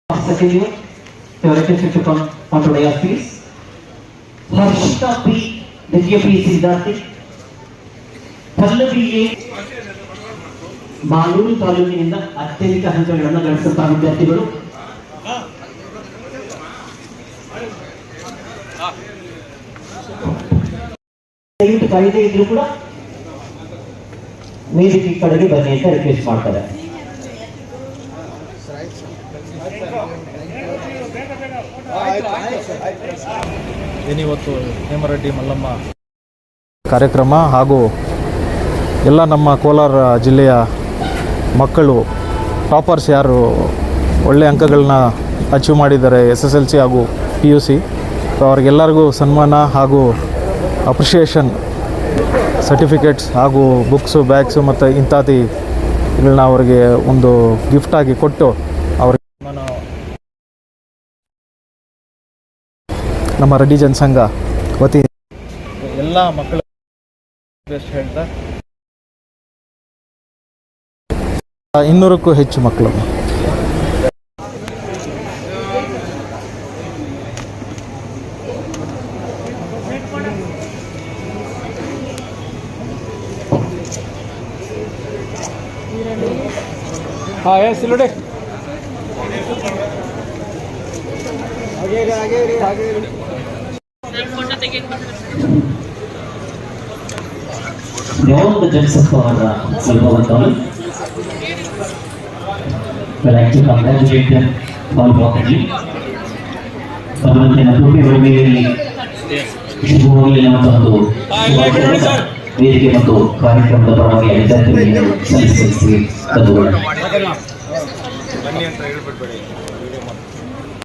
Second year, your attention to come on to the please. Harshita P. Divya P. Siddharthi. Pallavi A. Malur ತಾಲೂಕಿನಿಂದ ಅತ್ಯಧಿಕ ಅಂಕಗಳನ್ನು ಗಳಿಸುತ್ತಾ ವಿದ್ಯಾರ್ಥಿಗಳು ದಯವಿಟ್ಟು ಕಾಯ್ದೆ ಇದ್ರೂ ಕೂಡ ವೇದಿಕೆ ಕಡೆಗೆ ಬನ್ನಿ ಅಂತ ರಿಕ್ವೆಸ್ಟ್ ಮಾಡ್ತಾರೆ. ಏನಿವತ್ತು ಹೇಮರೆಡ್ಡಿ ಮಲ್ಲಮ್ಮ ಕಾರ್ಯಕ್ರಮ ಹಾಗೂ ಎಲ್ಲ ನಮ್ಮ ಕೋಲಾರ ಜಿಲ್ಲೆಯ ಮಕ್ಕಳು ಟಾಪರ್ಸ್ ಯಾರು ಒಳ್ಳೆಯ ಅಂಕಗಳನ್ನ ಅಚೀವ್ ಮಾಡಿದ್ದಾರೆ SSLC ಹಾಗೂ PUC, ಅವ್ರಿಗೆಲ್ಲರಿಗೂ ಸನ್ಮಾನ ಹಾಗೂ ಅಪ್ರಿಷಿಯೇಷನ್ ಸರ್ಟಿಫಿಕೇಟ್ಸ್ ಹಾಗೂ ಬುಕ್ಸು ಬ್ಯಾಗ್ಸು ಮತ್ತು ಇಂಥಾದಿಗಳನ್ನ ಅವರಿಗೆ ಒಂದು ಗಿಫ್ಟಾಗಿ ಕೊಟ್ಟು ಅವ್ರಿಗೆ ನಮ್ಮ ರೆಡ್ಡಿ ಜನಸಂಘ ವತಿ ಎಲ್ಲ ಮಕ್ಕಳು ಹೇಳ್ತಾ 200ಕ್ಕೂ ಹೆಚ್ಚು ಮಕ್ಕಳು. ಸಿಲುಡೆ Beyond the Joseph for Silver College, we'd like to congratulate them all broadly. ಭಗವಂತನ ಕೃಪೆ ಒಳ್ಳೆಯಲ್ಲಿ ಶುಭವಾಗಿ ಮತ್ತು ವೇದಿಕೆ ಮತ್ತು ಕಾರ್ಯಕ್ರಮದ ಪರವಾಗಿ ವಿದ್ಯಾರ್ಥಿಗಳಿಗೆ ಸಲ್ಲಿಸಿ ತಂದುಕೊಳ್ಳೋಣ.